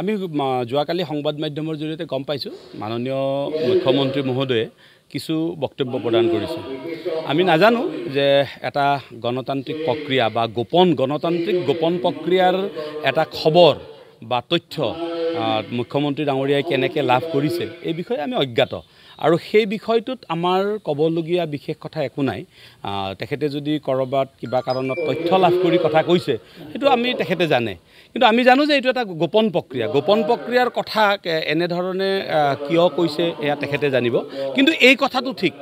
আমি যোৱাকালি সংবাদ মাধ্যমৰ জৰিয়তে গম পাইছোঁ মাননীয় মুখ্যমন্ত্ৰী মহোদয়ে কিছু বক্তব্য প্ৰদান কৰিছে। আমি নাজানো যে এটা গণতান্ত্ৰিক প্ৰক্ৰিয়া বা গণতান্ত্ৰিক গোপন প্ৰক্ৰিয়াৰ এটা খবৰ বা তথ্য মুখ্যমন্ত্ৰী ডাঙৰীয়াই কেনেকৈ লাভ কৰিছে এই বিষয়ে আমি অজ্ঞাত। আৰু সেই বিষয়টোত আমাৰ ক'বলগীয়া বিশেষ কথা একো নাই। তেখেতে যদি ক'ৰবাত কিবা কাৰণত তথ্য লাভ কৰি কথা কৈছে সেইটো আমি তেখেতে জানে, কিন্তু আমি জানো যে এইটো এটা গোপন প্ৰক্ৰিয়া। গোপন প্ৰক্ৰিয়াৰ কথা এনেধৰণে কিয় কৈছে এয়া তেখেতে জানিব। কিন্তু এই কথাটো ঠিক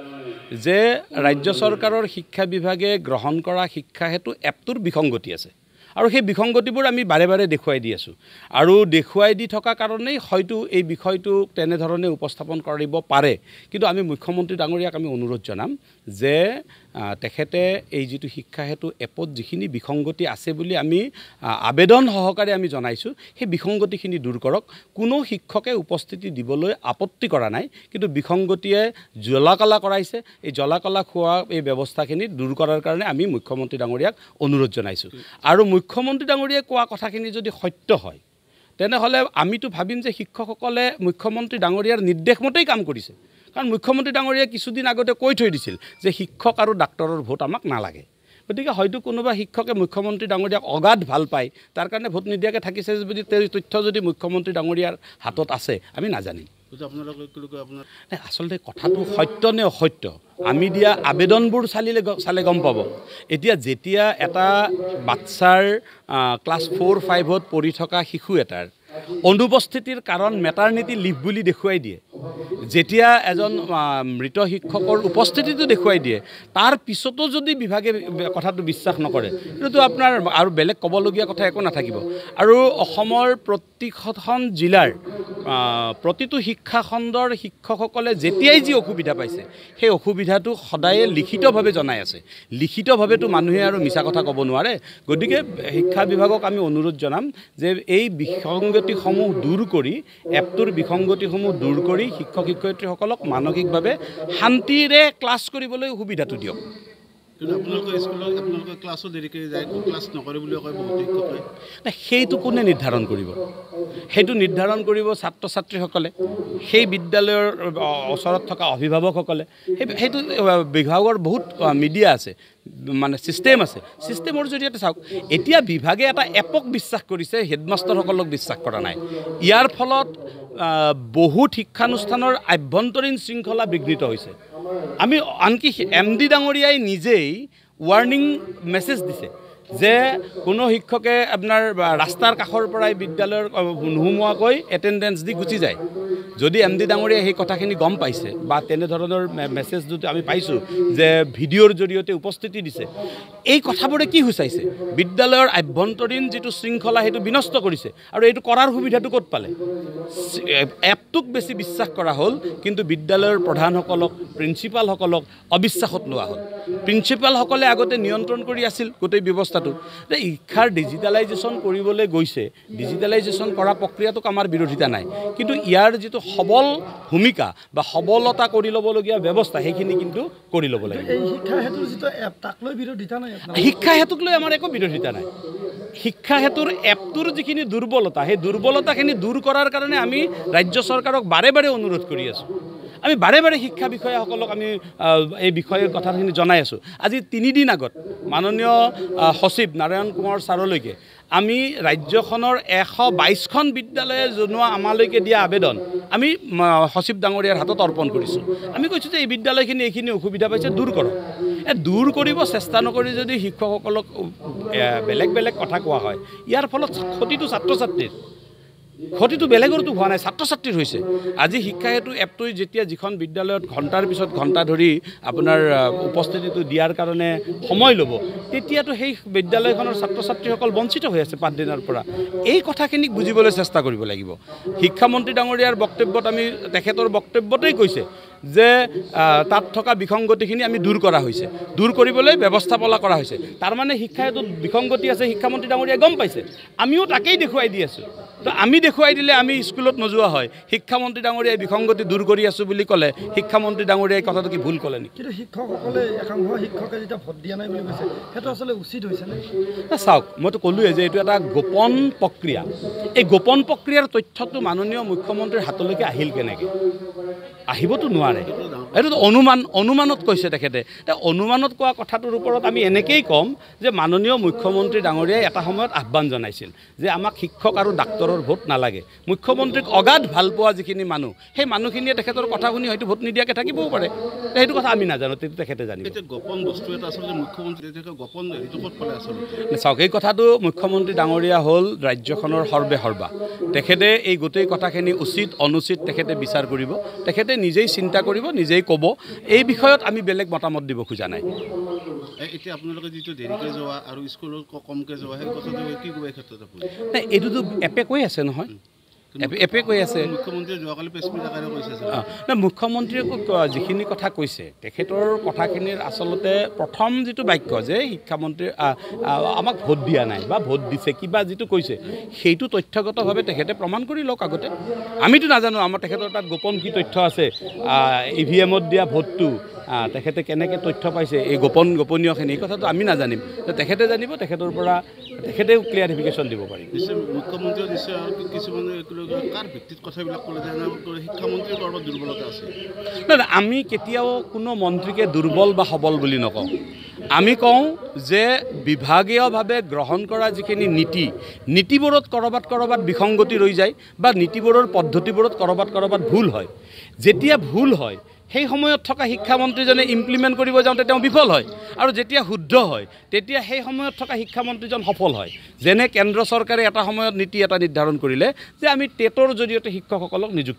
যে ৰাজ্য চৰকাৰৰ শিক্ষা বিভাগে গ্ৰহণ কৰা শিক্ষা হেতু এপটোৰ বিসংগতি আছে, আৰু সেই বিসংগতিবোৰ আমি বাৰে বাৰে দেখুৱাই দি আছোঁ। আৰু দেখুৱাই দি থকা কাৰণেই হয়তো এই বিষয়টো তেনেধৰণে উপস্থাপন কৰিব পাৰে। কিন্তু আমি মুখ্যমন্ত্ৰী ডাঙৰীয়াক আমি অনুৰোধ জনাম যে তেখেতে এই যিটো শিক্ষা হেতু এপত যিখিনি বিসংগতি আছে বুলি আমি আবেদন সহকাৰে আমি জনাইছোঁ, সেই বিসংগতিখিনি দূৰ কৰক। কোনো শিক্ষকে উপস্থিতি দিবলৈ আপত্তি কৰা নাই, কিন্তু বিসংগতিয়ে জ্বলা-কলা কৰাইছে। এই জ্বলা-কলা খোৱা এই ব্যৱস্থাখিনি দূৰ কৰাৰ কাৰণে আমি মুখ্যমন্ত্ৰী ডাঙৰীয়াক অনুৰোধ জনাইছোঁ। আৰু মুখ্যমন্ত্ৰী ডাঙৰীয়াই কোৱা কথাখিনি যদি সত্য হয় তেনেহ'লে আমিতো ভাবিম যে শিক্ষকসকলে মুখ্যমন্ত্ৰী ডাঙৰীয়াৰ নিৰ্দেশ মতেই কাম কৰিছে। কাৰণ মুখ্যমন্ত্ৰী ডাঙৰীয়াই কিছুদিন আগতে কৈ থৈ দিছিল যে শিক্ষক আৰু ডাক্তৰৰ ভোট আমাক নালাগে। গতিকে হয়তো কোনোবা শিক্ষকে মুখ্যমন্ত্ৰী ডাঙৰীয়াক অগাধ ভাল পায়, তাৰ কাৰণে ভোট নিদিয়াকৈ থাকিছে যদি তেওঁৰ তথ্য যদি মুখ্যমন্ত্ৰী ডাঙৰীয়াৰ হাতত আছে আমি নাজানিম। আচলতে কথাটো সত্য নে অসত্য আমি দিয়া আবেদনবোৰ চালে গম পাব। এতিয়া যেতিয়া এটা বাচ্চাৰ ক্লাছ 4-5ত পঢ়ি থকা শিশু এটাৰ অনুপস্থিতিৰ কাৰণ মেটাৰনিটি লিভ বুলি দেখুৱাই দিয়ে, যেতিয়া এজন মৃত শিক্ষকৰ উপস্থিতিটো দেখুৱাই দিয়ে, তাৰ পিছতো যদি বিভাগে কথাটো বিশ্বাস নকৰে সেইটোতো আপোনাৰ আৰু বেলেগ ক'বলগীয়া কথা একো নাথাকিব। আৰু অসমৰ প্ৰতিখন জিলাৰ প্ৰতিটো শিক্ষা খণ্ডৰ শিক্ষকসকলে যেতিয়াই যি অসুবিধা পাইছে সেই অসুবিধাটো সদায়ে লিখিতভাৱে জনাই আছে। লিখিতভাৱেতো মানুহে আৰু মিছা কথা ক'ব নোৱাৰে। গতিকে শিক্ষা বিভাগক আমি অনুৰোধ জনাম যে এই বিসংগতিসমূহ দূৰ কৰি এপটোৰ বিসংগতিসমূহ দূৰ কৰি শিক্ষক শিক্ষয়িত্ৰীসকলক মানসিকভাৱে শান্তিৰে ক্লাছ কৰিবলৈ সুবিধাটো দিয়ক। সেইটো কোনে নিৰ্ধাৰণ কৰিব? সেইটো নিৰ্ধাৰণ কৰিব ছাত্ৰ ছাত্ৰীসকলে, সেই বিদ্যালয়ৰ ওচৰত থকা অভিভাৱকসকলে। সেইটো বিভাগৰ বহুত মিডিয়া আছে, মানে ছিষ্টেম আছে। ছিষ্টেমৰ জৰিয়তে চাওক, এতিয়া বিভাগে এটা এপক বিশ্বাস কৰিছে, হেডমাষ্টাৰসকলক বিশ্বাস কৰা নাই। ইয়াৰ ফলত বহুত শিক্ষানুষ্ঠানৰ আভ্যন্তৰীণ শৃংখলা বিঘ্নিত হৈছে। আমি আনকি MD ডাঙৰীয়াই নিজেই ৱাৰ্ণিং মেছেজ দিছে যে কোনো শিক্ষকে আপোনাৰ ৰাস্তাৰ কাষৰ পৰাই বিদ্যালয়ৰ নোসোমোৱাকৈ এটেণ্ডেঞ্চ দি গুচি যায়। যদি MD ডাঙৰীয়াই সেই কথাখিনি গম পাইছে বা তেনেধৰণৰ মেছেজ যদি আমি পাইছোঁ যে ভিডিঅ'ৰ জৰিয়তে উপস্থিতি দিছে, এই কথাবোৰে কি সূচাইছে? বিদ্যালয়ৰ আভ্যন্তৰীণ যিটো শৃংখলা সেইটো বিনষ্ট কৰিছে। আৰু এইটো কৰাৰ সুবিধাটো ক'ত পালে? এপটোক বেছি বিশ্বাস কৰা হ'ল, কিন্তু বিদ্যালয়ৰ প্ৰধানসকলক প্ৰিন্সিপালসকলক অবিশ্বাসত লোৱা হ'ল। প্ৰিন্সিপালসকলে আগতে নিয়ন্ত্ৰণ কৰি আছিল গোটেই ব্যৱস্থাটো। শিক্ষাৰ ডিজিটেলাইজেশ্যন কৰিবলৈ গৈছে, ডিজিটেলাইজেশ্যন কৰা প্ৰক্ৰিয়াটোক আমাৰ বিৰোধিতা নাই, কিন্তু ইয়াৰ যিটো সবল ভূমিকা বা সবলতা কৰি ল'বলগীয়া ব্যৱস্থা সেইখিনি কিন্তু কৰি ল'ব লাগিব। শিক্ষা হেতুক লৈ আমাৰ একো বিৰোধিতা নাই। শিক্ষা হেতুৰ এপটোৰ যিখিনি দুৰ্বলতা, সেই দুৰ্বলতাখিনি দূৰ কৰাৰ কাৰণে আমি ৰাজ্য চৰকাৰক বাৰে বাৰে অনুৰোধ কৰি আছোঁ। আমি বাৰে বাৰে শিক্ষা বিষয়াসকলক আমি এই বিষয়ে কথাখিনি জনাই আছোঁ। আজি 3 দিন আগত মাননীয় সচিব নাৰায়ণ কুমাৰ ছাৰলৈকে আমি ৰাজ্যখনৰ 122খন বিদ্যালয়ে জনোৱা আমালৈকে দিয়া আবেদন আমি সচিব ডাঙৰীয়াৰ হাতত অৰ্পণ কৰিছোঁ। আমি কৈছোঁ যে এই বিদ্যালয়খিনি এইখিনি অসুবিধা পাইছে, দূৰ কৰক। দূৰ কৰিব চেষ্টা নকৰি যদি শিক্ষকসকলক বেলেগ বেলেগ কথা কোৱা হয়, ইয়াৰ ফলত ক্ষতিটো ছাত্ৰ ছাত্ৰীৰ, ক্ষতিটো বেলেগৰতো হোৱা নাই, ছাত্ৰ ছাত্ৰীৰ হৈছে। আজি শিক্ষা হেতু এপটোৱে যেতিয়া যিখন বিদ্যালয়ত ঘণ্টাৰ পিছত ঘণ্টা ধৰি আপোনাৰ উপস্থিতিটো দিয়াৰ কাৰণে সময় ল'ব, তেতিয়াতো সেই বিদ্যালয়খনৰ ছাত্ৰ ছাত্ৰীসকল বঞ্চিত হৈ আছে 5 দিনৰ পৰা। এই কথাখিনিক বুজিবলৈ চেষ্টা কৰিব লাগিব। শিক্ষামন্ত্ৰী ডাঙৰীয়াৰ বক্তব্যত আমি তেখেতৰ বক্তব্যতেই কৈছে যে তাত থকা বিসংগতিখিনি আমি দূৰ কৰা হৈছে, দূৰ কৰিবলৈ ব্যৱস্থাপনা কৰা হৈছে। তাৰমানে শিক্ষাটোত বিসংগতি আছে, শিক্ষামন্ত্ৰী ডাঙৰীয়াই গম পাইছে, আমিও তাকেই দেখুৱাই দি আছোঁ। তো আমি দেখুৱাই দিলে আমি স্কুলত নোযোৱা হয়, শিক্ষামন্ত্ৰী ডাঙৰীয়াই বিসংগতি দূৰ কৰি আছোঁ বুলি ক'লে শিক্ষামন্ত্ৰী ডাঙৰীয়াই কথাটো কি ভুল ক'লে নেকি? কিন্তু শিক্ষকসকলে একাংশ শিক্ষকে যেতিয়া ভোট দিয়া নাই বুলি কৈছে, সেইটো আচলতে উচিত হৈছেনে? চাওক, মইতো ক'লোৱে যে এইটো এটা গোপন প্ৰক্ৰিয়া। এই গোপন প্ৰক্ৰিয়াৰ তথ্যটো মাননীয় মুখ্যমন্ত্ৰীৰ হাতলৈকে আহিল কেনেকৈ? আহিবতো নোৱাৰে, এইটোতো অনুমানত কৈছে তেখেতে। অনুমানত কোৱা কথাটোৰ ওপৰত আমি এনেকেই ক'ম যে মাননীয় মুখ্যমন্ত্ৰী ডাঙৰীয়াই এটা সময়ত আহ্বান জনাইছিল যে আমাক শিক্ষক আৰু ডাক্তৰৰ ভোট নালাগে। মুখ্যমন্ত্ৰীক অগাধ ভাল পোৱা যিখিনি মানুহ, সেই মানুহখিনিয়ে তেখেতৰ কথা শুনি হয়তো ভোট নিদিয়াকৈ থাকিবও পাৰে। সেইটো কথা আমি নাজানো, সেইটো তেখেতে জানিব। গোপন বস্তু এটা আচলতে মুখ্যমন্ত্ৰী গোপন ক'ত পালে আচলতে? চাওক, এই কথাটো মুখ্যমন্ত্ৰী ডাঙৰীয়া হ'ল ৰাজ্যখনৰ সৰ্বেসৰ্বা। তেখেতে এই গোটেই কথাখিনি উচিত অনুচিত তেখেতে বিচাৰ কৰিব, তেখেতে নিজেই চিন্তা কৰিব, নিজেই ক'ব। এই বিষয়ত আমি বেলেগ মতামত দিব খোজা নাই। এতিয়া আপোনালোকে যিটো দেৰিকৈ যোৱা আৰু স্কুলত কমকৈ যোৱা, সেই কথাটো কি ক'ব এই ক্ষেত্ৰত? নাই, এইটোতো এপে কৈ আছে নহয়, এপে কৈ আছে। মুখ্যমন্ত্ৰীয়ে যোৱাকালি প্ৰেছ মিট আকাৰে কৈছে। নাই, মুখ্যমন্ত্ৰীয়ে যিখিনি কথা কৈছে, তেখেতৰ কথাখিনিৰ আচলতে প্ৰথম যিটো বাক্য যে শিক্ষামন্ত্ৰী আমাক ভোট দিয়া নাই বা ভোট দিছে, কিবা যিটো কৈছে সেইটো তথ্যগতভাৱে তেখেতে প্ৰমাণ কৰি লওক আগতে। আমিতো নাজানো আমাৰ তেখেতৰ তাত গোপন কি তথ্য আছে, EVM-ত দিয়া ভোটটো তেখেতে কেনেকৈ তথ্য পাইছে, এই গোপনীয়খিনি, এই কথাটো আমি নাজানিম। তেখেতে জানিব, তেখেতৰ পৰা তেখেতেও ক্লিয়াৰিফিকেশ্যন দিব পাৰিব। মুখ্যমন্ত্ৰীয়ে দিছে আৰু কিছুমানে কাৰ ভিত্তিত কথাবিলাক ক'লে যে শিক্ষামন্ত্ৰীৰ ক'ৰবাত দুৰ্বলতা আছে? নাই, আমি কেতিয়াও কোনো মন্ত্ৰীকে দুৰ্বল বা সবল বুলি নকওঁ। আমি কওঁ যে বিভাগীয়ভাৱে গ্ৰহণ কৰা যিখিনি নীতিবোৰত ক'ৰবাত বিসংগতি ৰৈ যায় বা নীতিবোৰৰ পদ্ধতিবোৰত ক'ৰবাত ভুল হয়। যেতিয়া ভুল হয় সেই সময়ত থকা শিক্ষামন্ত্ৰীজনে ইমপ্লিমেণ্ট কৰিব যাওঁতে তেওঁ বিফল হয়, আৰু যেতিয়া শুদ্ধ হয় তেতিয়া সেই সময়ত থকা শিক্ষামন্ত্ৰীজন সফল হয়। যেনে কেন্দ্ৰ চৰকাৰে এটা সময়ত নীতি এটা নিৰ্ধাৰণ কৰিলে যে আমি টেটৰ জৰিয়তে শিক্ষকসকলক নিযুক্তি